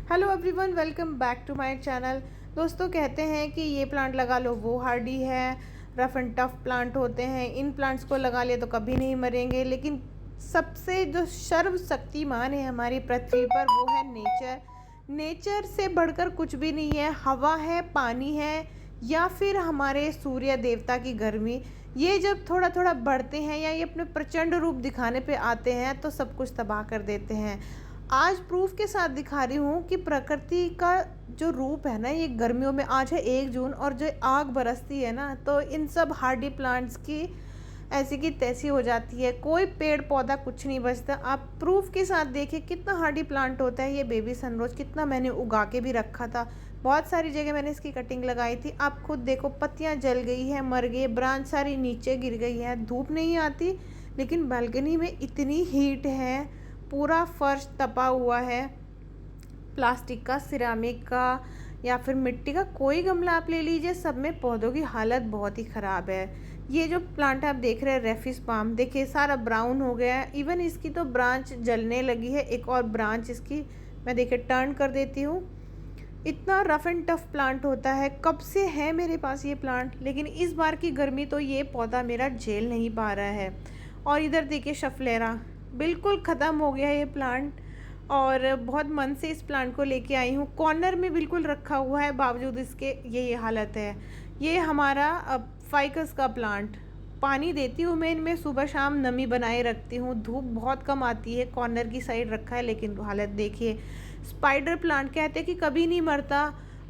Hello everyone, welcome back to my channel. दोस्तों, कहते हैं कि ये प्लांट लगा लो वो हार्डी है, रफ एंड टफ प्लांट होते हैं, इन प्लांट्स को लगा ले तो कभी नहीं मरेंगे। लेकिन सबसे जो सर्वशक्तिमान है हमारी पृथ्वी पर वो है नेचर। नेचर से बढ़कर कुछ भी नहीं है। हवा है, पानी है, या फिर हमारे सूर्य देवता की गर्मी। ये जब थोड़ा थोड़ा बढ़ते हैं या ये अपने प्रचंड रूप दिखाने पे आते हैं तो सब कुछ तबाह कर देते हैं। आज प्रूफ के साथ दिखा रही हूँ कि प्रकृति का जो रूप है ना, ये गर्मियों में, आज है 1 जून और जो आग बरसती है ना, तो इन सब हार्डी प्लांट्स की ऐसी की तैसी हो जाती है। कोई पेड़ पौधा कुछ नहीं बचता। आप प्रूफ के साथ देखिए कितना हार्डी प्लांट होता है। ये बेबी सनरोज कितना मैंने उगा के भी रखा था, बहुत सारी जगह मैंने इसकी कटिंग लगाई थी। आप खुद देखो, पत्तियाँ जल गई है, मर गई, ब्रांच सारी नीचे गिर गई है। धूप नहीं आती, लेकिन बालकनी में इतनी हीट है, पूरा फर्श तपा हुआ है। प्लास्टिक का, सिरामिक का या फिर मिट्टी का कोई गमला आप ले लीजिए, सब में पौधों की हालत बहुत ही ख़राब है। ये जो प्लांट आप देख रहे हैं रेफिस पाम, देखिए सारा ब्राउन हो गया है। इवन इसकी तो ब्रांच जलने लगी है। एक और ब्रांच इसकी मैं देखिए टर्न कर देती हूँ। इतना रफ एंड टफ प्लांट होता है। कब से है मेरे पास ये प्लांट, लेकिन इस बार की गर्मी तो ये पौधा मेरा झेल नहीं पा रहा है। और इधर देखिए शफलेरा बिल्कुल ख़त्म हो गया ये प्लांट, और बहुत मन से इस प्लांट को लेके आई हूँ। कॉर्नर में बिल्कुल रखा हुआ है, बावजूद इसके ये हालत है। ये हमारा फाइकस का प्लांट, पानी देती हूँ मैं इनमें, सुबह शाम नमी बनाए रखती हूँ। धूप बहुत कम आती है, कॉर्नर की साइड रखा है, लेकिन हालत देखिए। स्पाइडर प्लांट कहते हैं कि कभी नहीं मरता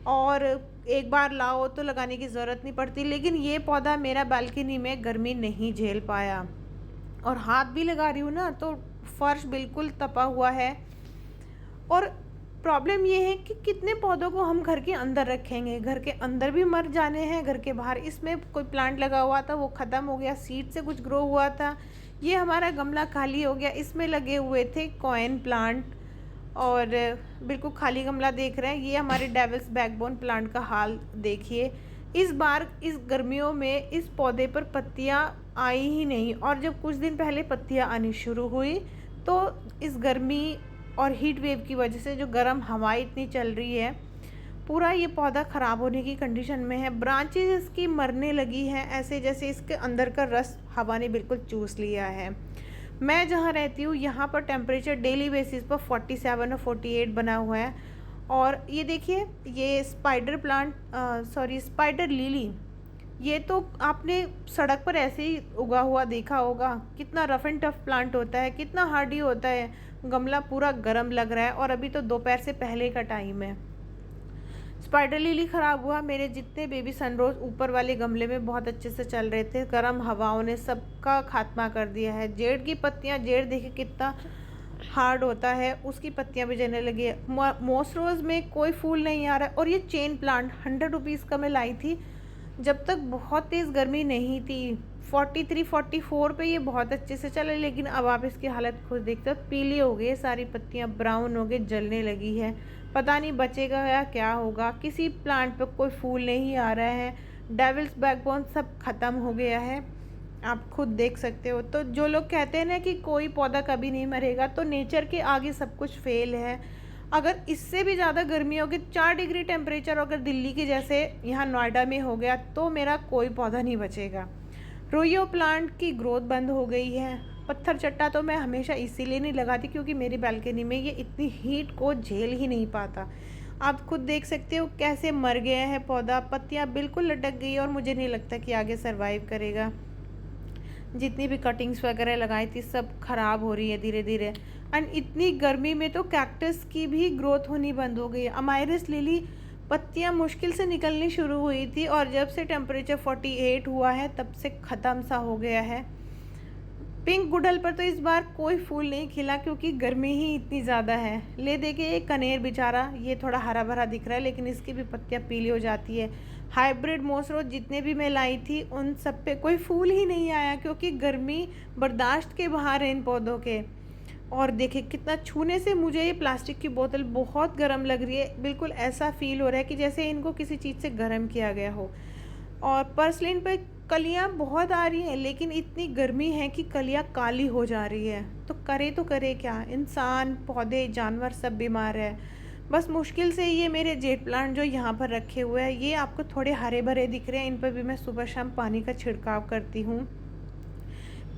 और एक बार लाओ तो लगाने की ज़रूरत नहीं पड़ती, लेकिन ये पौधा मेरा बालकनी में गर्मी नहीं झेल पाया। और हाथ भी लगा रही हूँ ना तो फर्श बिल्कुल तपा हुआ है। और प्रॉब्लम ये है कि कितने पौधों को हम घर के अंदर रखेंगे। घर के अंदर भी मर जाने हैं, घर के बाहर। इसमें कोई प्लांट लगा हुआ था वो ख़त्म हो गया, सीड से कुछ ग्रो हुआ था। ये हमारा गमला खाली हो गया, इसमें लगे हुए थे कॉइन प्लांट, और बिल्कुल खाली गमला देख रहे हैं। ये हमारे डेविल्स बैकबोन प्लांट का हाल देखिए। इस बार इस गर्मियों में इस पौधे पर पत्तियां आई ही नहीं, और जब कुछ दिन पहले पत्तियां आनी शुरू हुई तो इस गर्मी और हीट वेव की वजह से, जो गर्म हवाएं इतनी चल रही है, पूरा ये पौधा ख़राब होने की कंडीशन में है। ब्रांचेस इसकी मरने लगी हैं, ऐसे जैसे इसके अंदर का रस हवा ने बिल्कुल चूस लिया है। मैं जहाँ रहती हूँ यहाँ पर टेम्परेचर डेली बेसिस पर 47 और 48 बना हुआ है। और ये देखिए, ये spider plant, sorry spider lily, ये तो आपने सड़क पर ऐसे ही उगा हुआ देखा होगा। कितना रफ एंड टफ प्लांट होता है, कितना हार्डी होता है। गमला पूरा गर्म लग रहा है, और अभी तो दोपहर से पहले का टाइम है। स्पाइडर लिली ख़राब हुआ। मेरे जितने बेबी सनरोज ऊपर वाले गमले में बहुत अच्छे से चल रहे थे, गर्म हवाओं ने सबका खात्मा कर दिया है। जेड की पत्तियाँ, जेड देखिए कितना हार्ड होता है, उसकी पत्तियां भी जलने लगी है। मोस रोज़ में कोई फूल नहीं आ रहा है। और ये चेन प्लांट 100 रुपीज़ का मैं लाई थी, जब तक बहुत तेज़ गर्मी नहीं थी। 43 44 पे ये बहुत अच्छे से चले, लेकिन अब आप इसकी हालत खुद देखते हो, पीली हो गई, सारी पत्तियां ब्राउन हो गई, जलने लगी है। पता नहीं बचेगा या क्या होगा। किसी प्लांट पे कोई फूल नहीं आ रहा है। डेविल्स बैकबोन सब ख़त्म हो गया है, आप खुद देख सकते हो। तो जो लोग कहते हैं ना कि कोई पौधा कभी नहीं मरेगा, तो नेचर के आगे सब कुछ फेल है। अगर इससे भी ज़्यादा गर्मी होगी, 4 डिग्री टेम्परेचर अगर दिल्ली के जैसे यहाँ नोएडा में हो गया, तो मेरा कोई पौधा नहीं बचेगा। रोयो प्लांट की ग्रोथ बंद हो गई है। पत्थर चट्टा तो मैं हमेशा इसीलिए नहीं लगाती क्योंकि मेरी बालकनी में ये इतनी हीट को झेल ही नहीं पाता। आप खुद देख सकते हो कैसे मर गया है पौधा, पत्तियाँ बिल्कुल लटक गई, और मुझे नहीं लगता कि आगे सर्वाइव करेगा। जितनी भी कटिंग्स वगैरह लगाई थी सब ख़राब हो रही है धीरे धीरे। एंड इतनी गर्मी में तो कैक्टस की भी ग्रोथ होनी बंद हो गई है। अमाइरस लिली पत्तियां मुश्किल से निकलनी शुरू हुई थी, और जब से टेम्परेचर 48 हुआ है तब से ख़त्म सा हो गया है। पिंक गुड़हल पर तो इस बार कोई फूल नहीं खिला क्योंकि गर्मी ही इतनी ज़्यादा है। ले देखिए एक कनेर बेचारा, ये थोड़ा हरा भरा दिख रहा है, लेकिन इसकी भी पत्तियां पीली हो जाती है। हाइब्रिड मोसरोज जितने भी मैं लाई थी उन सब पे कोई फूल ही नहीं आया, क्योंकि गर्मी बर्दाश्त के बाहर है इन पौधों के। और देखिए कितना, छूने से मुझे ये प्लास्टिक की बोतल बहुत गर्म लग रही है। बिल्कुल ऐसा फील हो रहा है कि जैसे इनको किसी चीज़ से गर्म किया गया हो। और पर्सलिन पे कलियां बहुत आ रही हैं, लेकिन इतनी गर्मी है कि कलियां काली हो जा रही है। तो करे क्या, इंसान, पौधे, जानवर सब बीमार है। बस मुश्किल से ये मेरे जेट प्लांट जो यहाँ पर रखे हुए हैं ये आपको थोड़े हरे भरे दिख रहे हैं, इन पर भी मैं सुबह शाम पानी का छिड़काव करती हूँ।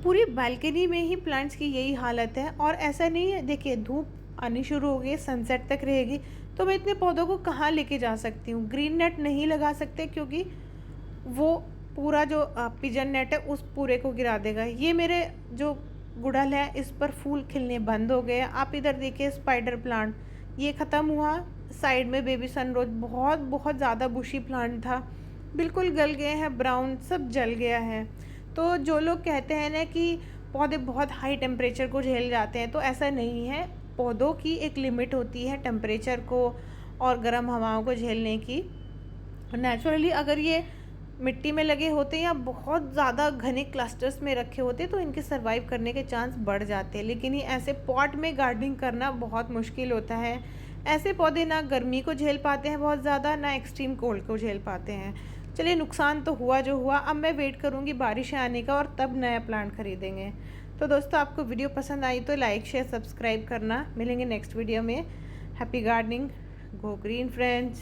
पूरी बालकनी में ही प्लांट्स की यही हालत है। और ऐसा नहीं है, देखिए धूप आनी शुरू हो गई, सनसेट तक रहेगी, तो मैं इतने पौधों को कहाँ लेके जा सकती हूँ। ग्रीन नेट नहीं लगा सकते क्योंकि वो पूरा जो पिजन नेट है उस पूरे को गिरा देगा। ये मेरे जो गुड़हल है इस पर फूल खिलने बंद हो गए। आप इधर देखिए स्पाइडर प्लांट, ये ख़त्म हुआ। साइड में बेबी सनरोज बहुत बहुत ज़्यादा बुशी प्लांट था, बिल्कुल गल गए हैं, ब्राउन सब जल गया है। तो जो लोग कहते हैं ना कि पौधे बहुत हाई टेम्परेचर को झेल जाते हैं, तो ऐसा नहीं है। पौधों की एक लिमिट होती है टेम्परेचर को और गर्म हवाओं को झेलने की। नेचुरली अगर ये मिट्टी में लगे होते या बहुत ज़्यादा घने क्लस्टर्स में रखे होते तो इनके सर्वाइव करने के चांस बढ़ जाते हैं, लेकिन ये ऐसे पॉट में गार्डनिंग करना बहुत मुश्किल होता है। ऐसे पौधे ना गर्मी को झेल पाते हैं बहुत ज़्यादा, ना एक्सट्रीम कोल्ड को झेल पाते हैं। चलिए, नुकसान तो हुआ जो हुआ, अब मैं वेट करूँगी बारिश आने का और तब नया प्लांट खरीदेंगे। तो दोस्तों, आपको वीडियो पसंद आई तो लाइक शेयर सब्सक्राइब करना। मिलेंगे नेक्स्ट वीडियो में। Happy gardening, go green friends.